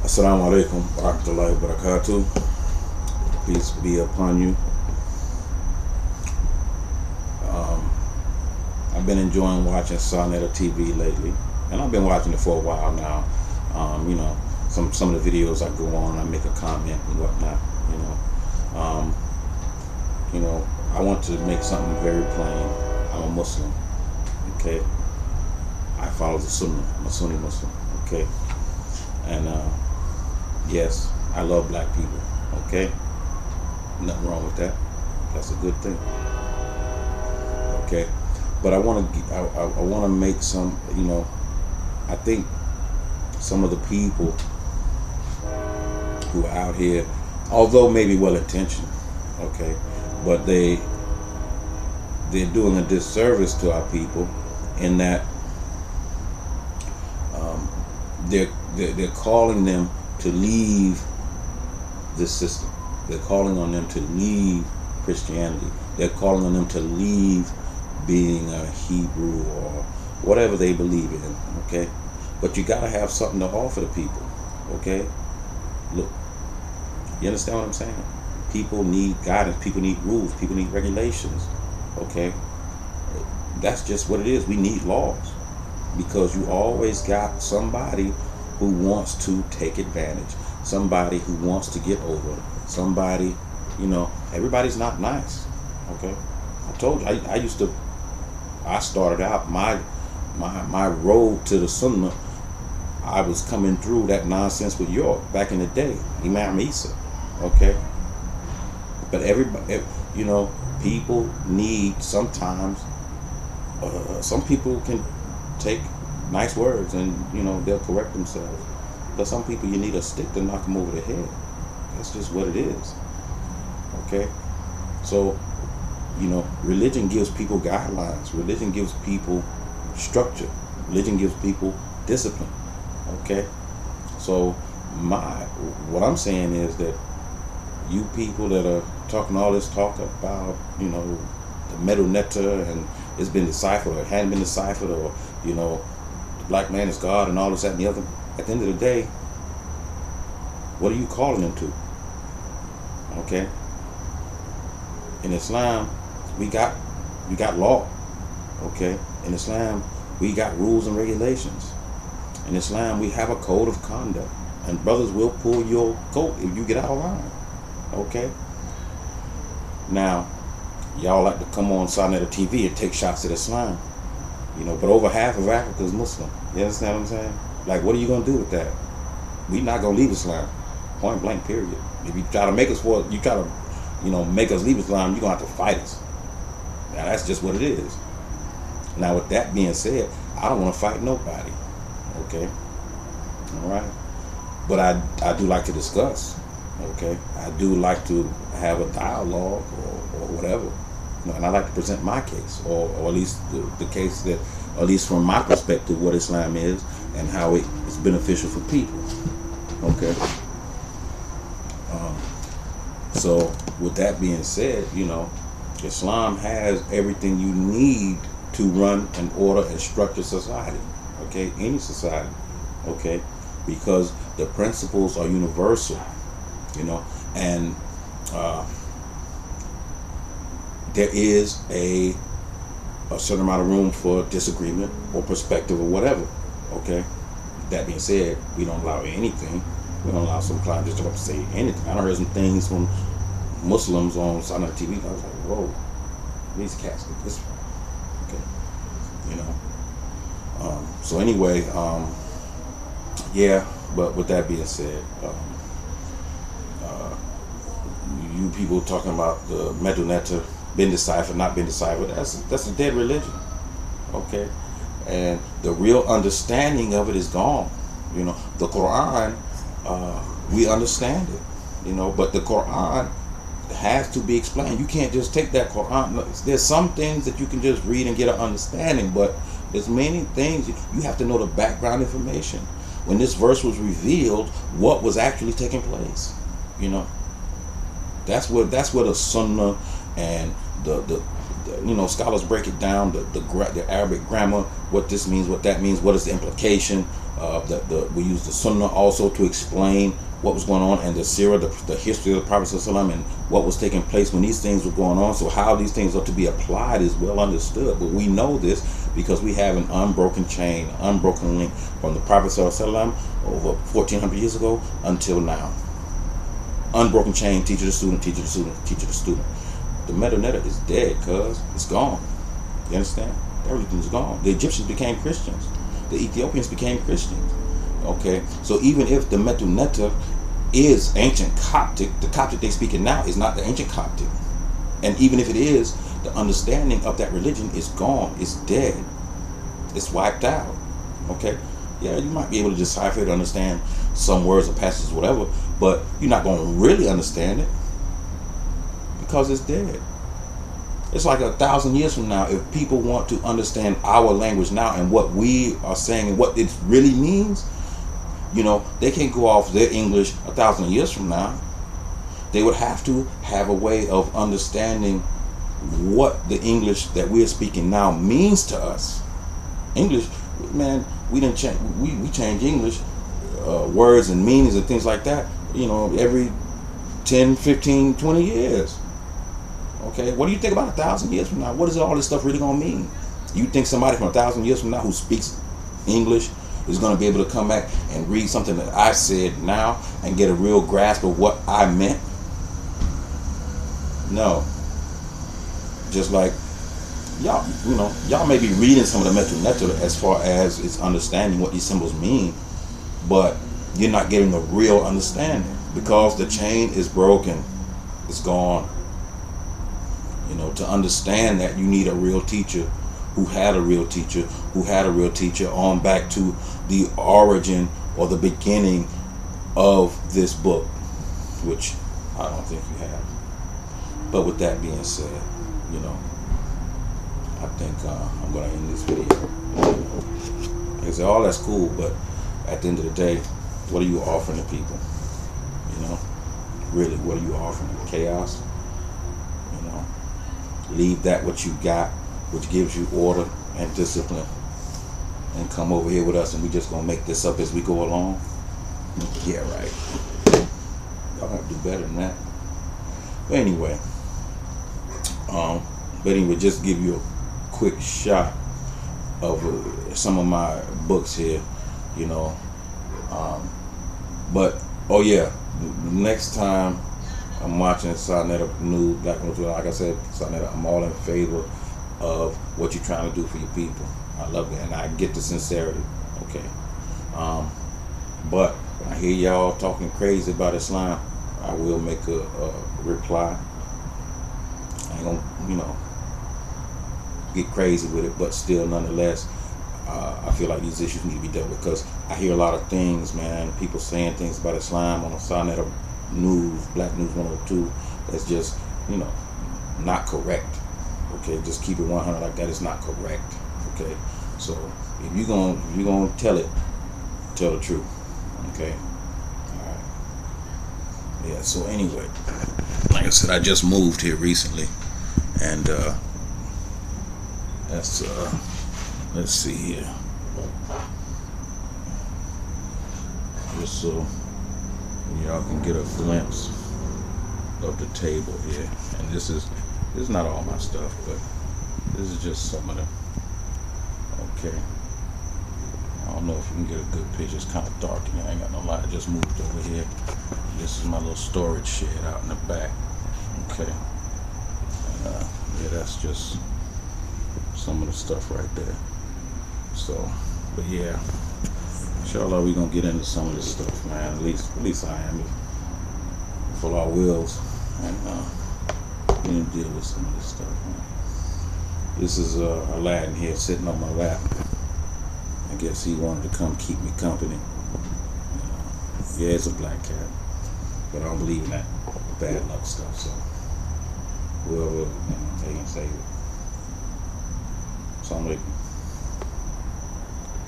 Assalamu alaikum wa rahmatullahi wa barakatuh. Peace be upon you. Um, I've been enjoying watching saneter TV lately, and I've been watching it for a while now. You know, some of the videos I go on, I make a comment and whatnot. Um, I want to make something very plain. I'm a Muslim. Okay, I follow the Sunnah. I'm a Sunni Muslim. Okay, and yes, I love black people. Okay, nothing wrong with that. That's a good thing. Okay, but I want to make some. I think some of the people who are out here, although maybe well intentioned, okay, but they're doing a disservice to our people in that they're calling them to leave this system. They're calling on them to leave Christianity. They're calling on them to leave being a Hebrew or whatever they believe in. Okay, but you gotta have something to offer the people. Okay, look, you understand what I'm saying? People need guidance. People need rules. People need regulations. Okay, that's just what it is. We need laws because you always got somebody who wants to take advantage, somebody who wants to get over, somebody, everybody's not nice. Okay, I told you, I started out my road to the Sunnah. I was coming through that nonsense with York back in the day, Imam Isa. Okay, but everybody, people need sometimes. Some people can take nice words and they'll correct themselves, but some people you need a stick to knock them over the head. That's just what it is. Okay, so religion gives people guidelines. Religion gives people structure. Religion gives people discipline. Okay, so what I'm saying is that you people that are talking all this talk about the metal netter and it's been deciphered or it hadn't been deciphered, or the black man is God and all this, that, and the other. At the end of the day, what are you calling them to? Okay. In Islam, we got law. Okay. In Islam, we got rules and regulations. In Islam, we have a code of conduct, and brothers will pull your coat if you get out of line. Okay. Now, y'all like to come on saneter TV and take shots at Islam. But over half of Africa is Muslim. You understand what I'm saying? Like, what are you gonna do with that? We're not gonna leave Islam. Point blank, period. If you try to make us make us leave Islam, you're gonna have to fight us. Now that's just what it is. Now with that being said, I don't wanna fight nobody. Okay? Alright? But I do like to discuss. Okay? I do like to have a dialogue or whatever. And I like to present my case, or at least the case that, at least from my perspective, what Islam is and how it is beneficial for people. Okay. So with that being said, Islam has everything you need to run an order and structure society. Okay, any society. Okay, because the principles are universal. And there is a certain amount of room for disagreement or perspective or whatever. Okay. That being said, we don't allow anything. We don't allow some client just to say anything. I heard some things from Muslims on saneter TV. I was like, whoa, these cats get this. Okay. So anyway, yeah. But with that being said, you people talking about the metal netter, been deciphered, not been deciphered, that's a dead religion. Okay, and the real understanding of it is gone. The Quran, we understand it, but the Quran has to be explained. You can't just take that Quran. There's some things that you can just read and get an understanding, but there's many things you have to know the background information. When this verse was revealed, what was actually taking place. That's where the Sunnah and the scholars break it down, the Arabic grammar, what this means, what that means, what is the implication, We use the Sunnah also to explain what was going on, and the Sirah, the history of the Prophet ﷺ, and what was taking place when these things were going on. So how these things are to be applied is well understood. But we know this because we have an unbroken chain, unbroken link from the Prophet ﷺ over 1400 years ago until now. Unbroken chain, teacher to student, teacher to student, teacher to student. The Metanetta is dead, cuz it's gone. You understand? Everything's gone. The Egyptians became Christians. The Ethiopians became Christians. Okay, so even if the Metanetta is ancient Coptic, the Coptic they speaking now is not the ancient Coptic. And even if it is, the understanding of that religion is gone. It's dead. It's wiped out. Okay? Yeah, you might be able to decipher it, understand some words or passages, whatever, but you're not going to really understand it because it's dead. It's like 1,000 years from now, if people want to understand our language now and what we are saying and what it really means, you know, they can't go off their English 1,000 years from now. They would have to have a way of understanding what the English that we're speaking now means to us. English, man, we didn't change. We change English words and meanings and things like that, you know, every 10, 15, 20 years. Okay, what do you think about 1,000 years from now? What is all this stuff really gonna mean? You think somebody from 1,000 years from now who speaks English is gonna be able to come back and read something that I said now and get a real grasp of what I meant? No. Just like y'all, you know, y'all may be reading some of the Metanetta as far as it's understanding what these symbols mean, but you're not getting a real understanding because the chain is broken. It's gone. You know, to understand that, you need a real teacher who had a real teacher who had a real teacher on back to the origin or the beginning of this book, which I don't think you have. But with that being said, you know, I think I'm going to end this video. Like I said, all that's cool, but at the end of the day, what are you offering to people? You know, really, what are you offering? Chaos? You know, leave that what you got, which gives you order and discipline, and come over here with us and we just gonna make this up as we go along. Yeah, right. Y'all gotta do better than that. But anyway, just give you a quick shot of some of my books here, you know. But oh yeah, next time I'm watching Saneter new Black News, like I said, Saneter, I'm all in favor of what you're trying to do for your people. I love it, and I get the sincerity. Okay, but when I hear y'all talking crazy about Islam, I will make a reply. I ain't gonna, you know, get crazy with it, but still, nonetheless, I feel like these issues need to be dealt with because I hear a lot of things, man. People saying things about Islam on the Saneter News, Black News 102, that's just, you know, not correct. Okay, just keep it 100 like that. It's not correct. Okay, so if you're gonna tell it, tell the truth. Okay, all right. Yeah. So anyway, like I said, I just moved here recently, and that's let's see here, just so y'all can get a glimpse of the table here. And this is not all my stuff, but this is just some of them. Okay, I don't know if you can get a good picture. It's kind of dark in here. I ain't got no light. I just moved over here. This is my little storage shed out in the back. Okay, and, yeah, that's just some of the stuff right there. So, but yeah, inshallah, we're gonna get into some of this stuff, man. At least I am. If Allah wills, and we can deal with some of this stuff, man. This is Aladdin here sitting on my lap. I guess he wanted to come keep me company. Yeah, it's a black cat, but I don't believe in that bad luck stuff. So whoever, you know, they can say it. Assalamu alaikum.